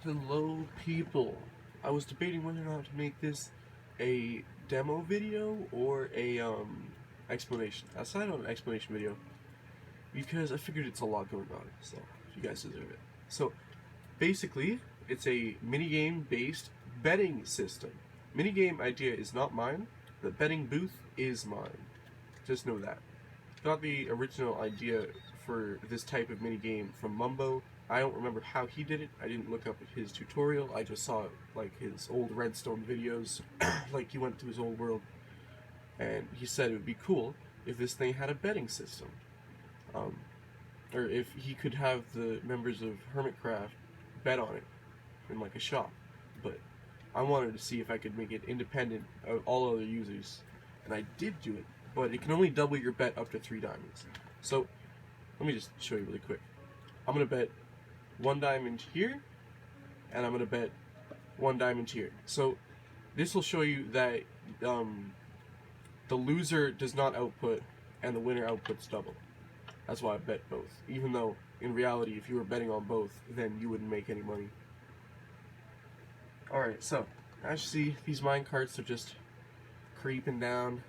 Hello people. I was debating whether or not to make this a demo video or a explanation. I decided on an explanation video because I figured it's a lot going on, so you guys deserve it. So basically, it's a minigame based betting system. Minigame idea is not mine, the betting booth is mine. Just know that. Got the original idea for this type of minigame from Mumbo. I don't remember how he did it. I didn't look up his tutorial. I just saw like his old redstone videos. Like he went to his old world, and he said it would be cool if this thing had a betting system, or if he could have the members of Hermitcraft bet on it in like a shop. But I wanted to see if I could make it independent of all other users, and I did do it. But it can only double your bet up to 3 diamonds. So let me just show you really quick. I'm gonna bet 1 diamond here, and I'm gonna bet 1 diamond here. So this will show you that the loser does not output and the winner outputs double. That's why I bet both. Even though in reality, if you were betting on both, then you wouldn't make any money. Alright, so as you see, these mine carts are just creeping down.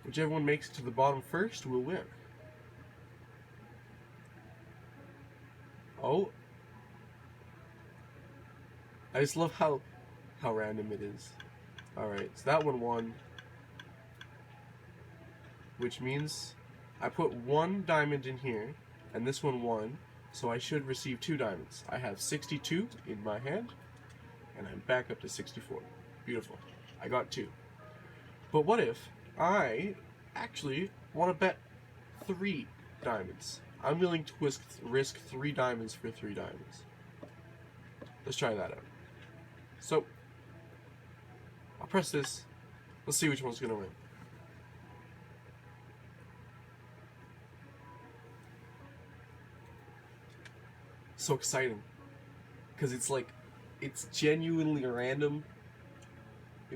Whichever one makes it to the bottom first will win. Oh, I just love how random it is. Alright, so that one won, which means I put 1 diamond in here, and this one won, so I should receive 2 diamonds. I have 62 in my hand, and I'm back up to 64. Beautiful. I got 2. But what if I actually want to bet 3 diamonds? I'm willing to risk 3 diamonds for 3 diamonds. Let's try that out. So, I'll press this. Let's see which one's going to win. So exciting. Because it's like, it's genuinely random.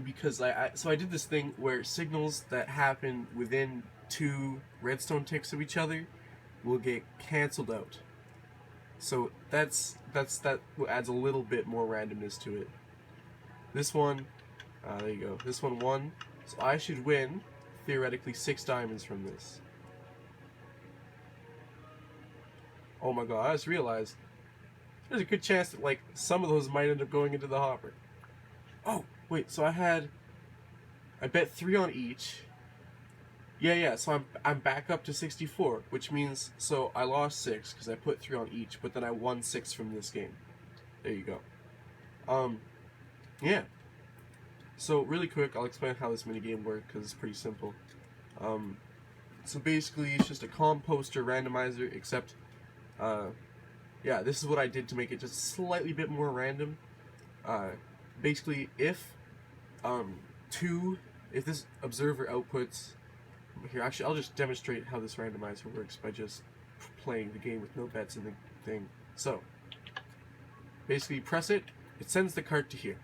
Because so I did this thing where signals that happen within 2 redstone ticks of each other will get cancelled out. So that adds a little bit more randomness to it. This one, there you go. This one won, so I should win theoretically 6 diamonds from this. Oh my god! I just realized there's a good chance that like some of those might end up going into the hopper. Oh wait, so I bet 3 on each. Yeah, so I'm back up to 64, which means, so I lost 6 because I put 3 on each, but then I won 6 from this game. There you go. Yeah. So really quick, I'll explain how this minigame works because it's pretty simple. So basically it's just a composter randomizer, except, yeah, this is what I did to make it just slightly bit more random. Basically, if this observer outputs, here, actually, I'll just demonstrate how this randomizer works by just playing the game with no bets in the thing. So, basically, you press it, it sends the cart to here.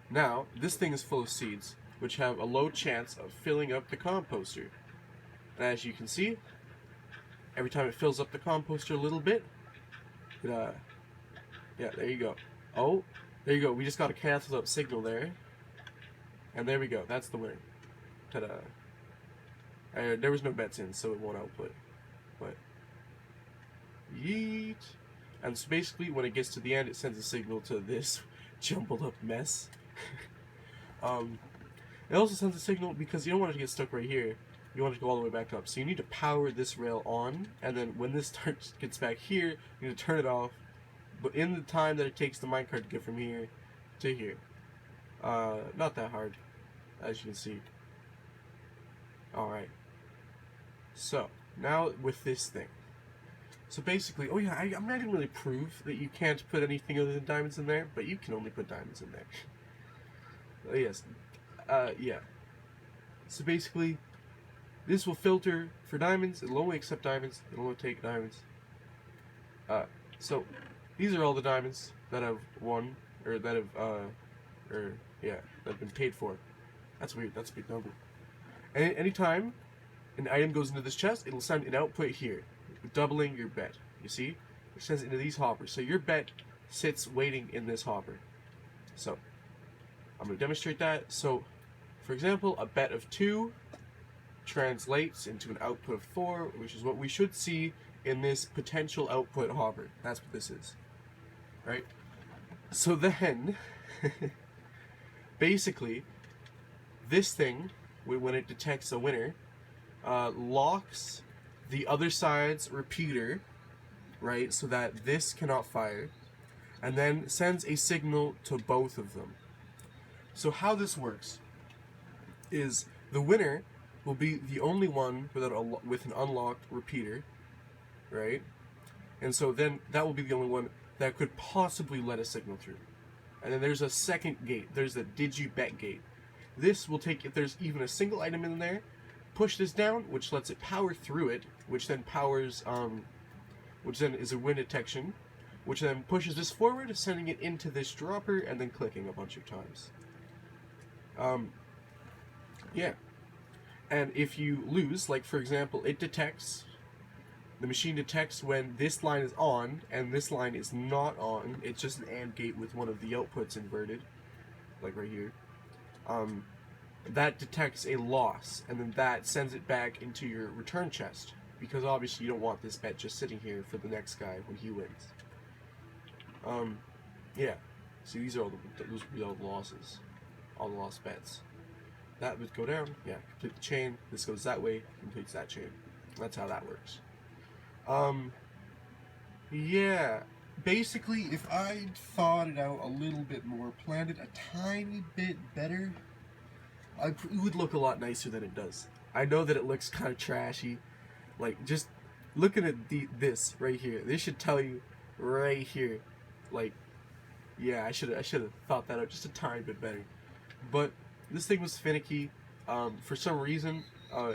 Now, this thing is full of seeds, which have a low chance of filling up the composter. And as you can see, every time it fills up the composter a little bit, it, yeah, there you go. Oh, there you go, we just got a canceled out signal there. And there we go, that's the winner. Ta-da. There was no bets in, so it won't output. But yeet. And so basically, when it gets to the end, it sends a signal to this jumbled up mess. It also sends a signal because you don't want it to get stuck right here. You want it to go all the way back up. So you need to power this rail on, and then when this gets back here, you need to turn it off. But in the time that it takes the minecart to get from here to here, not that hard, as you can see. Alright. So, now with this thing. So basically, oh yeah, I'm not even really prove that you can't put anything other than diamonds in there, but you can only put diamonds in there. Oh yes. Yeah. So basically, this will filter for diamonds, it'll only accept diamonds, it'll only take diamonds. So, these are all the diamonds that I've won, or that have been paid for. That's weird, that's a big number. And anytime an item goes into this chest, it'll send an output here, doubling your bet. You see? which sends it into these hoppers. So your bet sits waiting in this hopper. So I'm going to demonstrate that. So, for example, a bet of 2 translates into an output of 4, which is what we should see in this potential output hopper. That's what this is, right? So then, basically, this thing, when it detects a winner, locks the other side's repeater, right, so that this cannot fire, and then sends a signal to both of them. So how this works is the winner will be the only one with an unlocked repeater, right? And so then that will be the only one that could possibly let a signal through. And then there's a second gate. There's the digi-bet gate. This will take, if there's even a single item in there, push this down, which lets it power through it, which then powers, which then is a win detection, which then pushes this forward, sending it into this dropper, and then clicking a bunch of times. Yeah. And if you lose, like for example, the machine detects when this line is on and this line is not on. It's just an AND gate with one of the outputs inverted, like right here. That detects a loss, and then that sends it back into your return chest, because obviously you don't want this bet just sitting here for the next guy when he wins. Yeah. See, those would be all the losses, all the lost bets. That would go down, yeah, complete the chain. This goes that way, completes that chain. That's how that works. Yeah, basically, if I'd thought it out a little bit more, planned it a tiny bit better, it would look a lot nicer than it does. I know that it looks kind of trashy. Like, just looking at this right here, this should tell you right here. Like, yeah, I should have thought that out just a tiny bit better. But this thing was finicky. For some reason,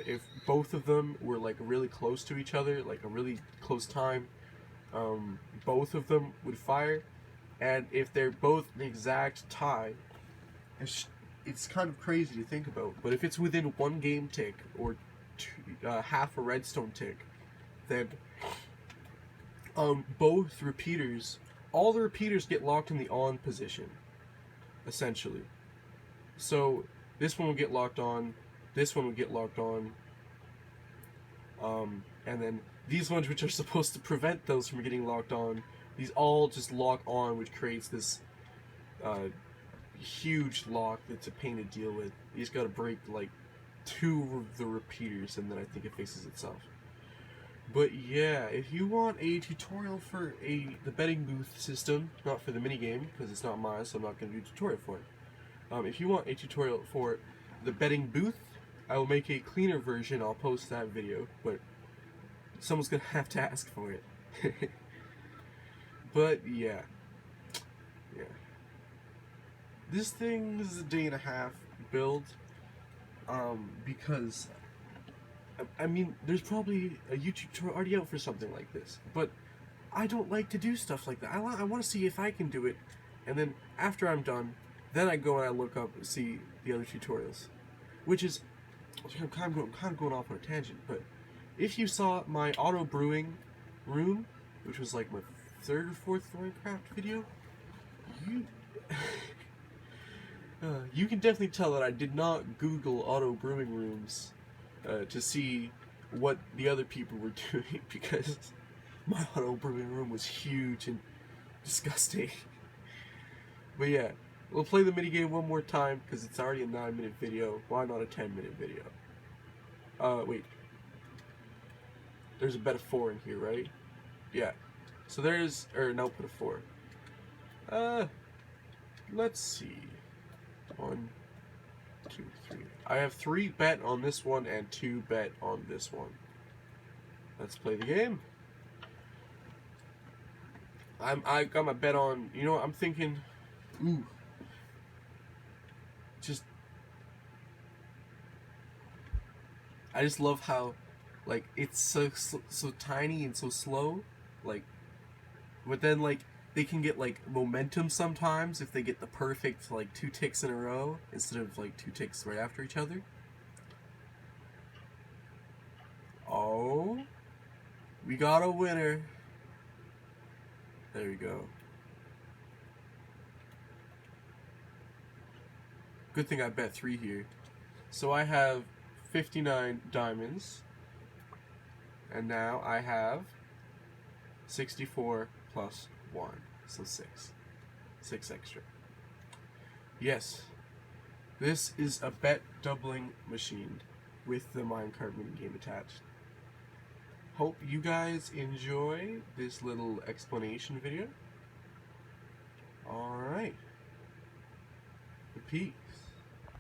if both of them were like really close to each other, like a really close time, both of them would fire. And if they're both an exact tie, it's kind of crazy to think about. But if it's within 1 game tick or half a redstone tick, then both repeaters, all the repeaters get locked in the on position, essentially. So this one will get locked on, this one will get locked on, and then these ones which are supposed to prevent those from getting locked on, these all just lock on, which creates this huge lock that's a pain to deal with. You just gotta break like 2 of the repeaters, and then I think it fixes itself. But yeah, if you want a tutorial for the betting booth system, not for the minigame, because it's not mine, so I'm not going to do a tutorial for it. If you want a tutorial for the betting booth, I will make a cleaner version. I'll post that video, but someone's going to have to ask for it. But yeah. This thing is a 1.5 day build, because I mean, there's probably a YouTube tutorial already out for something like this, but I don't like to do stuff like that. I want to see if I can do it, and then after I'm done, then I go and I look up and see the other tutorials, which is, I'm kind of going off on a tangent, but if you saw my auto brewing room, which was like my 3rd or 4th Minecraft video, you can definitely tell that I did not Google auto brewing rooms to see what the other people were doing, because my auto brewing room was huge and disgusting. But yeah, we'll play the minigame one more time because it's already a 9-minute video. Why not a 10-minute video? Wait. There's a bet of 4 in here, right? Yeah. So there's an output of 4. Let's see. 1, 2, 3. I have 3 bet on this one and 2 bet on this one. Let's play the game. I got my bet on, you know what, I'm thinking, I just love how, like, it's so tiny and so slow, like, but then, like, they can get, like, momentum sometimes if they get the perfect, like, 2 ticks in a row instead of, like, 2 ticks right after each other. Oh, we got a winner. There you go. Good thing I bet 3 here. So I have 59 diamonds. And now I have 64 plus 1. So 6. 6 extra. Yes. This is a bet doubling machine with the minecart minigame attached. Hope you guys enjoy this little explanation video. Alright. Repeat.